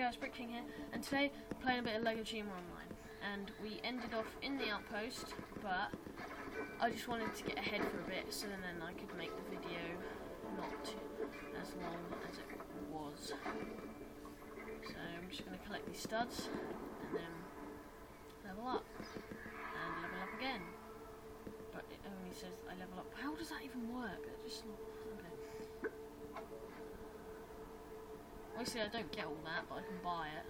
guys, Brick King here, and today I'm playing a bit of Lego Chima Online, and we ended off in the outpost, but I just wanted to get ahead for a bit so then I could make the video not as long as it was. So I'm just going to collect these studs, and then level up, and level up again. But it only says I level up. How does that even work? That just okay. Obviously I don't get all that, but I can buy it.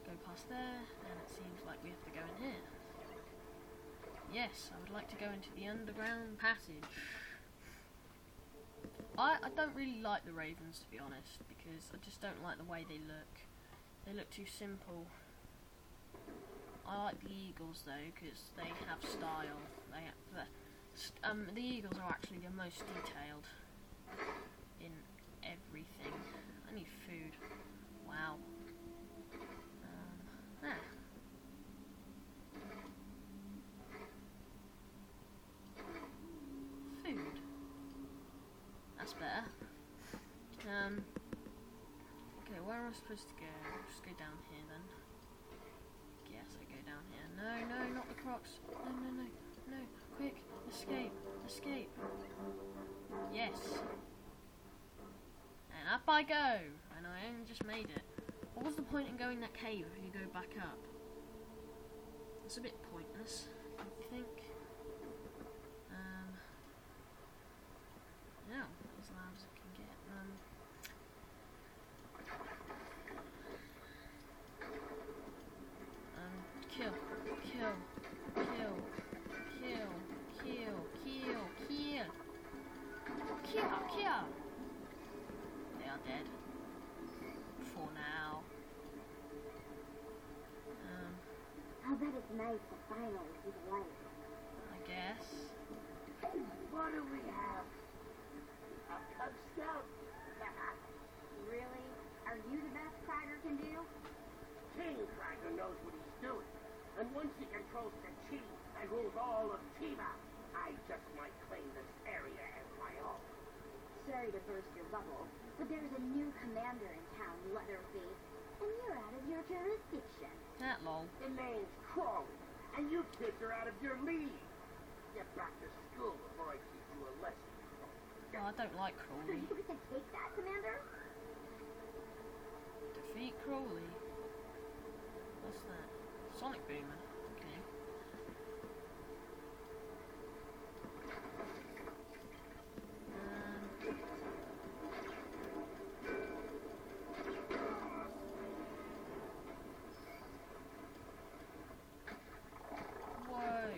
Go past there, and it seems like we have to go in here. Yes, I would like to go into the underground passage. I don't really like the ravens, to be honest, because I just don't like the way they look. They look too simple. I like the eagles though, because they have style. The eagles are actually the most detailed in everything. I need food. Wow. Food. That's better. Okay, where am I supposed to go? Just go down here then. Yes, I go down here. No, not the crocs. No. Quick, escape. Yes. And up I go. And I only just made it. What was the point in going that cave if you go back up? It's a bit pointless, don't you think? Yeah, as loud as it can get. Kill. They are dead. For now. I'll bet it's nice to finally see the light. I guess. What do we have? A Cub Scout? Really? Are you the best Tiger can do? King Tiger knows what he's doing. And once he controls the chief and rules all of Chima, I just might claim this area as my own. Sorry to burst your bubble, but there's a new commander in town, Leatherface, and you're out of your jurisdiction. That lol. The name's Crowley, and you kids are out of your league. Get back to school before I teach you a lesson. Oh, I don't like So Crawley. you can take that, Commander? Defeat Crawley. What's that? Sonic Boomer. Okay. Whoa.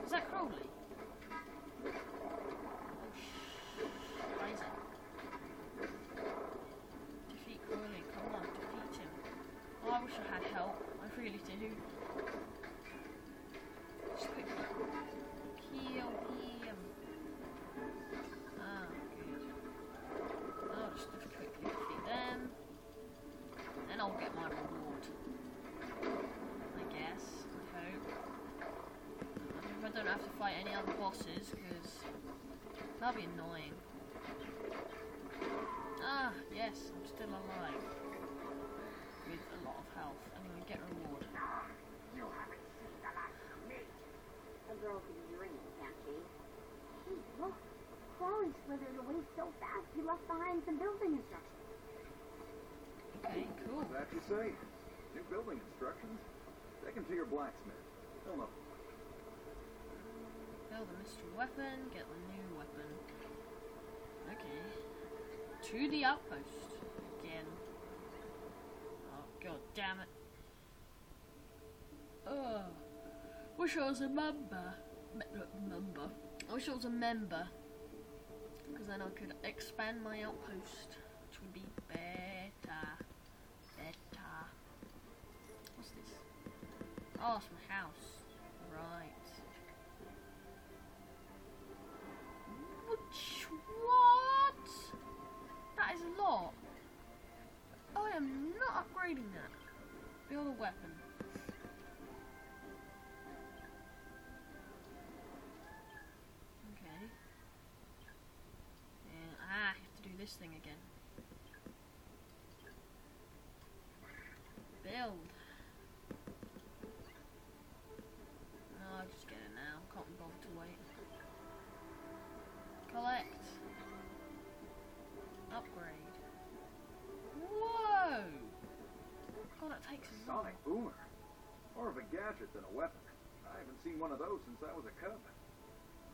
Is that Crawley? Defeat Crawley, come on, defeat him. Oh, I wish I had help, I really do. Just quickly kill him. Ah, good. I'll just quickly defeat them. Then I'll get my reward. I guess, I hope. I hope I don't have to fight any other bosses, because that'd be annoying. Ah, yes, I'm still alive. With a lot of health. Anyway, get reward. You haven't seen the last of me. A girl can dream, can't she? Hey, look. Crawley slithered away so fast he left behind some building instructions. Okay, cool. What's that you say? New building instructions? Take them to your blacksmith. Tell them. Build a mystery weapon, get the new weapon. Okay. To the outpost. Again. Oh, god damn it. Oh. Wish I was a member. I wish I was a member. Because then I could expand my outpost. Which would be better. What's this? Oh, it's my house. Right. What? That is a lot. I am not upgrading that. Build a weapon. Okay. this thing again. Build. No, I'll just get it now. Can't be bothered to wait. Collect. Upgrade. Whoa! God, it takes a lot. Sonic boomer. More of a gadget than a weapon. I haven't seen one of those since I was a cub.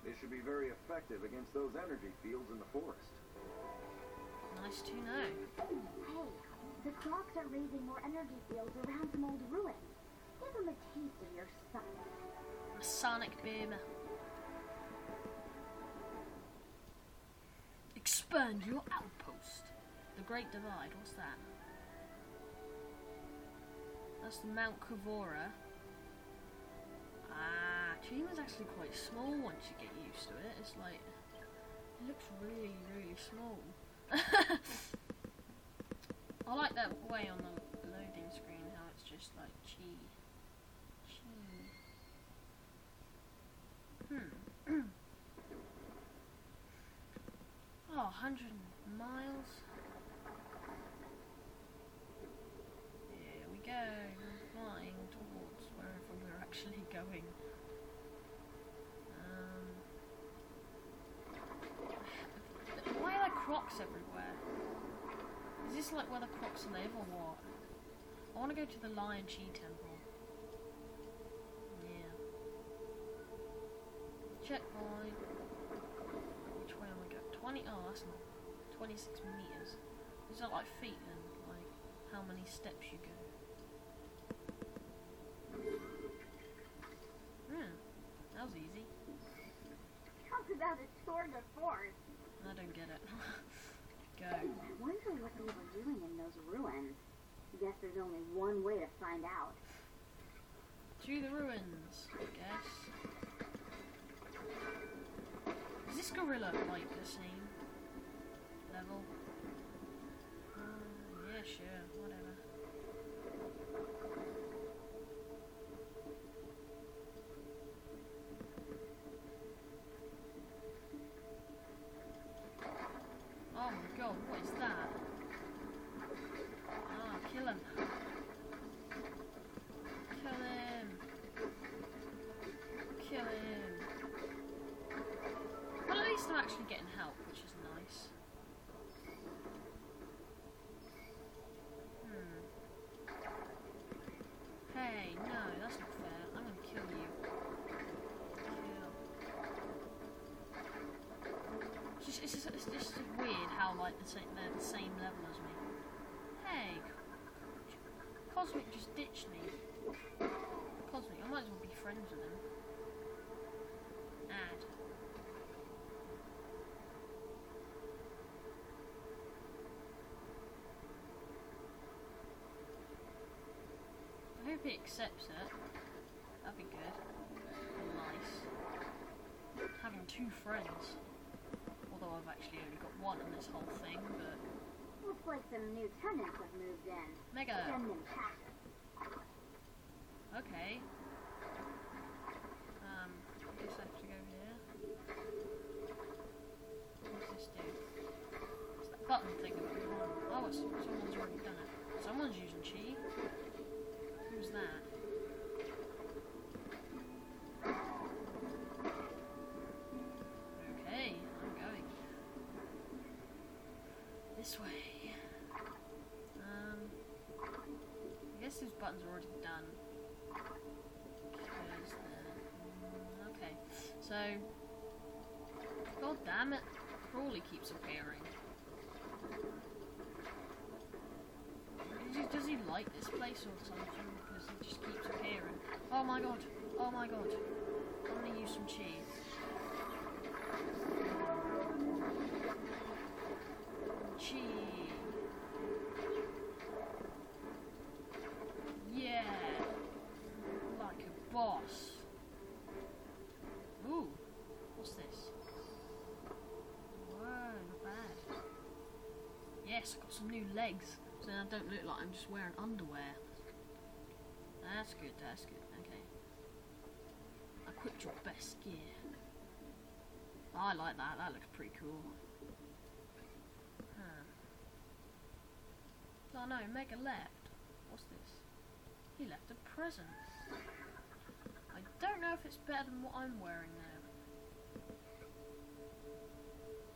This should be very effective against those energy fields in the forest. Nice to know. Hey, the Crocs are raising more energy fields around some old ruins. Give them a taste of your Sonic. A sonic beam. Expand your outpost. The Great Divide, what's that? That's the Mount Kavora. Ah, Chima's actually quite small once you get used to it. It's like, it looks really, really small. I like that way on the loading screen, how it's just like Chi. Oh, 100 miles. Here we go, flying towards wherever we're actually going. Why are there crocs everywhere? Is this like where the crocs live or what? I want to go to the Lion Chi temple. Yeah. Checkpoint. Which way am I going? 20. Oh, that's not. 26 meters. Is that like feet then? Like how many steps you go? That was easy. Talk about a tour de force. I don't get it. Go. I wonder what they were doing in those ruins. Guess there's only one way to find out. To the ruins, I guess. Is this gorilla like the same level? Yeah, sure, whatever. Oh my god, what is that? Ah, kill him. Kill him. Kill him. Well, at least I'm actually getting help, which is nice. Hey, no, that's not fair. I'm gonna kill you. It's just weird how like they're the same level as me. Hey, Cosmic just ditched me. Cosmic, I might as well be friends with him. Add. I hope he accepts it. That'd be good. Nice. Having two friends. Although I've actually only got one in this whole thing, but... Looks like some new tenants have moved in. Mega! Send them packs. Okay. I guess I have to go here. What does this do? It's that button thing that we want. Oh, someone's already done it. Someone's using Chi. Who's that? Okay, I'm going. This way. I guess those buttons are already done. Okay, so... God damn it. Crawley keeps appearing. Does he like this place or something? Because he just keeps appearing. Oh my god. Oh my god. I'm gonna use some cheese. Cheese. Yeah. Like a boss. Ooh. What's this? Whoa, not bad. Yes, I got some new legs. So I don't look like I'm just wearing underwear. That's good, that's good. Okay. Equip your best gear. I like that, that looks pretty cool. Huh. Oh no, Mega left. What's this? He left a present. I don't know if it's better than what I'm wearing now.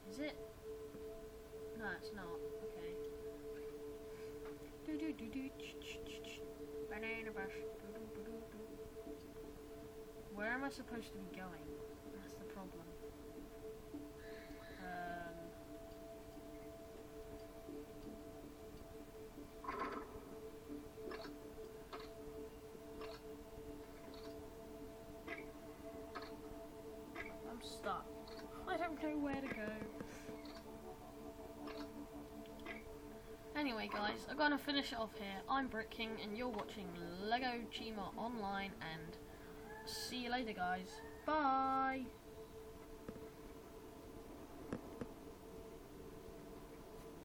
Is it? No, it's not. Okay. Do do do do. Banana bus. Where am I supposed to be going? That's the problem. I'm stuck. I don't know where to go. Anyway guys, I'm gonna finish it off here. I'm Brick King and you're watching Lego Chima Online, and see you later guys. Bye!